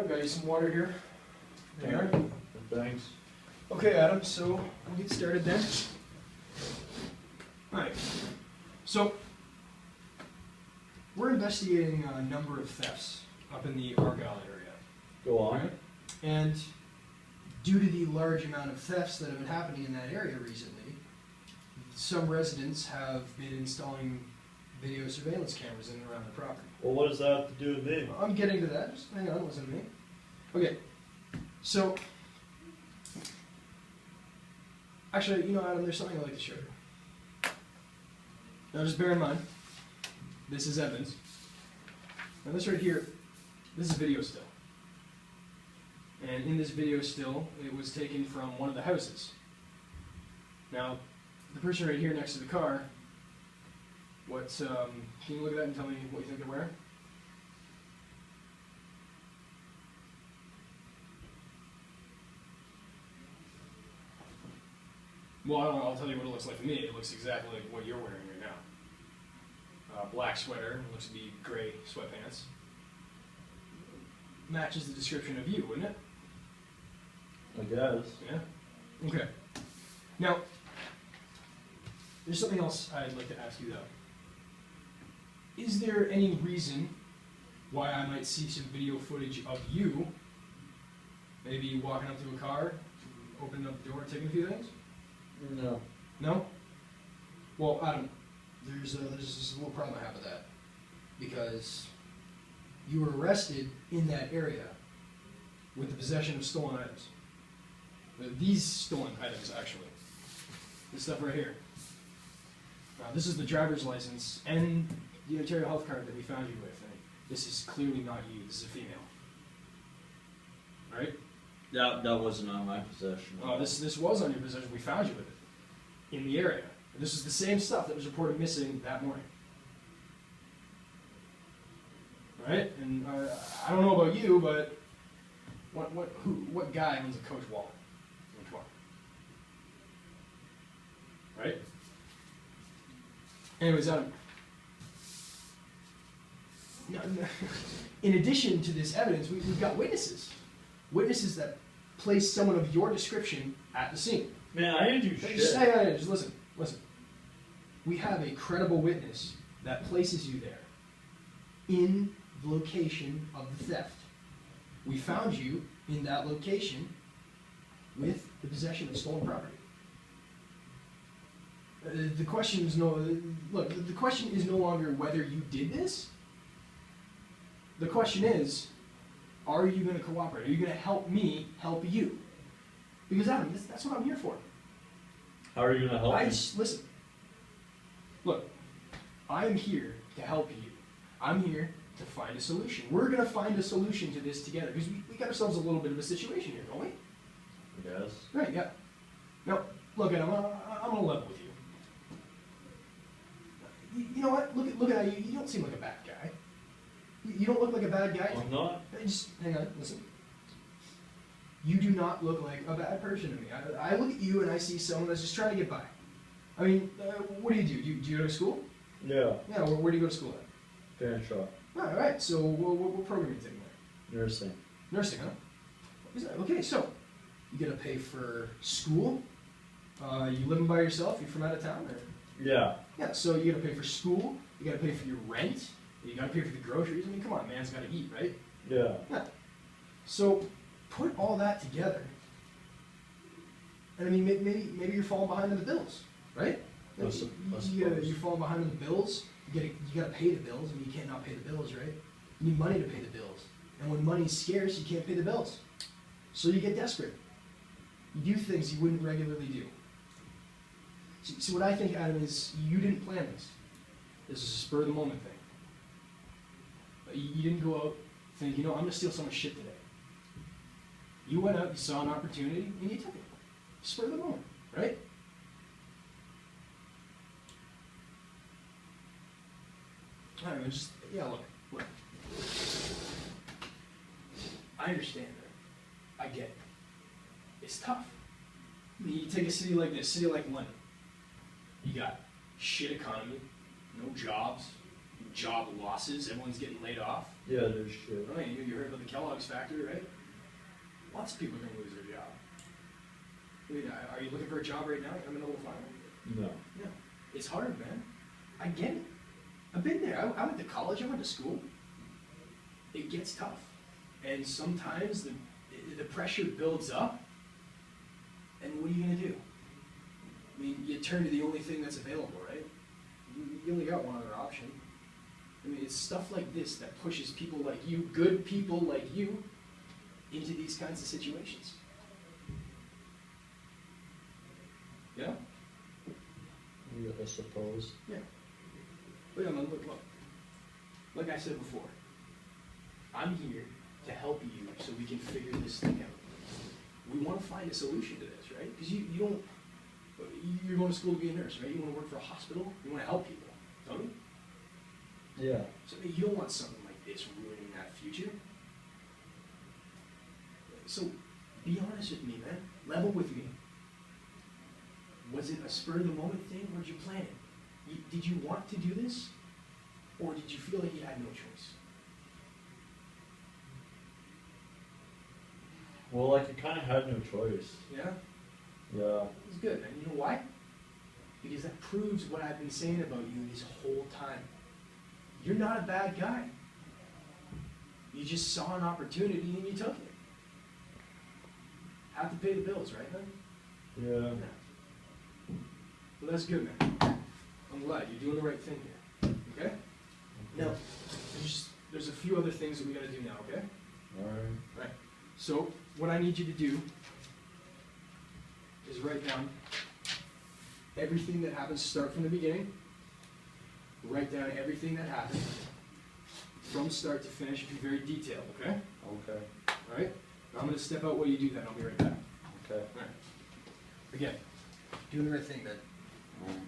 Adam, got you some water here. There you are. Thanks. Okay, Adam, so we'll get started then. Alright, so we're investigating a number of thefts up in the Argyle area. Go on. Right? And due to the large amount of thefts that have been happening in that area recently, some residents have been installing video surveillance cameras in and around the property. Well, what does that have to do with me? I'm getting to that, just hang on, listen to me. Okay, so, actually, you know, Adam, there's something I'd like to show you. Now just bear in mind, this is Evans. Now this right here, this is video still. And in this video still, it was taken from one of the houses. Now, the person right here next to the car, can you look at that and tell me what you think they're wearing? Well, I'll tell you what it looks like to me. It looks exactly like what you're wearing right now. Black sweater, looks to be gray sweatpants. Matches the description of you, wouldn't it? I guess. Yeah? Okay. Now, there's something else I'd like to ask you though. Is there any reason why I might see some video footage of you, maybe walking up to a car, opening up the door, taking a few things? No. No? Well, Adam, there's just a little problem I have with that. Because you were arrested in that area with the possession of stolen items. These stolen items, actually. This stuff right here. This is the driver's license and the Ontario health card that we found you with. And this is clearly not you. This is a female. Right? That wasn't on my possession. This was on your possession. We found you with it in the area. And this is the same stuff that was reported missing that morning. Right? And I don't know about you, but what guy owns a Coach wallet? Which one? Right? Anyways, Adam. In addition to this evidence, we've got witnesses. Witnesses that place someone of your description at the scene. Man, I didn't do shit. Just listen. We have a credible witness that places you there in the location of the theft. We found you in that location with the possession of stolen property. The question is the question is no longer whether you did this. The question is, are you going to cooperate? Are you going to help me help you? Because Adam, that's what I'm here for. How are you going to help me? Listen. Look, I'm here to help you. I'm here to find a solution. We're going to find a solution to this together because we got ourselves a little bit of a situation here, don't we? Yes. Right, yeah. Now, look, Adam, I'm going to level with you. You know what? Look at you. You don't seem like a bad guy. You don't look like a bad guy. I'm not. Just hang on, listen. You do not look like a bad person to me. I look at you and I see someone that's just trying to get by. I mean, what do? Do you go to school? Yeah. Yeah, where do you go to school at? Parent shop. All right, so what program are you taking there? Nursing. Nursing, huh? Okay, so you got to pay for school? You living by yourself? You from out of town? Or? Yeah. Yeah, so you got to pay for school, you got to pay for your rent, you got to pay for the groceries. I mean, come on, man's got to eat, right? Yeah. Yeah. So put all that together, and I mean, maybe you're falling behind on the bills, right? You're falling behind on the bills. You got to pay the bills. I mean, you can't not pay the bills, right? You need money to pay the bills, and when money's scarce, you can't pay the bills. So you get desperate. You do things you wouldn't regularly do. So what I think, Adam, is you didn't plan this. This is a spur of the moment thing. You didn't go out think, I'm going to steal someone's shit today. You went out, you saw an opportunity, and you took it. Spur of the moment, right? I don't know, look. I understand that. I get it. It's tough. I mean, you take a city like this, city like London. You got shit economy, no jobs, job losses. Everyone's getting laid off. Yeah, there's shit. Oh, you heard about the Kellogg's factory, right? Lots of people are going to lose their job. I mean, are you looking for a job right now? I'm in the middle of fire. No. No. It's hard, man. I get it. I've been there. I went to college. I went to school. It gets tough. And sometimes the pressure builds up. And what are you going to do? I mean, you turn to the only thing that's available, right? You only got one other option. I mean, it's stuff like this that pushes people like you, good people like you, into these kinds of situations. Yeah? Yeah, I suppose. Yeah. Look, look. Like I said before, I'm here to help you so we can figure this thing out. We want to find a solution to this, right? Because you don't, you're going to school to be a nurse, right? You want to work for a hospital, you want to help people, don't you? Yeah. So you don't want something like this ruining that future. So be honest with me, man. Level with me. Was it a spur of the moment thing, or did you plan it? Did you want to do this, or did you feel like you had no choice? Well, like, I kind of had no choice. Yeah? Yeah. It's good, man. You know why? Because that proves what I've been saying about you this whole time. You're not a bad guy. You just saw an opportunity and you took it. Have to pay the bills, right, man? Yeah. Well, that's good, man. I'm glad you're doing the right thing here. Okay? Now, there's a few other things that we gotta do now, okay? Alright. Right. So, what I need you to do is write down everything that happens. Start from the beginning. Write down everything that happened from start to finish. Be very detailed, okay? Okay. All right? Now I'm going to step out while you do that. I'll be right back. Okay. All right. Again, doing the right thing, man. Alright.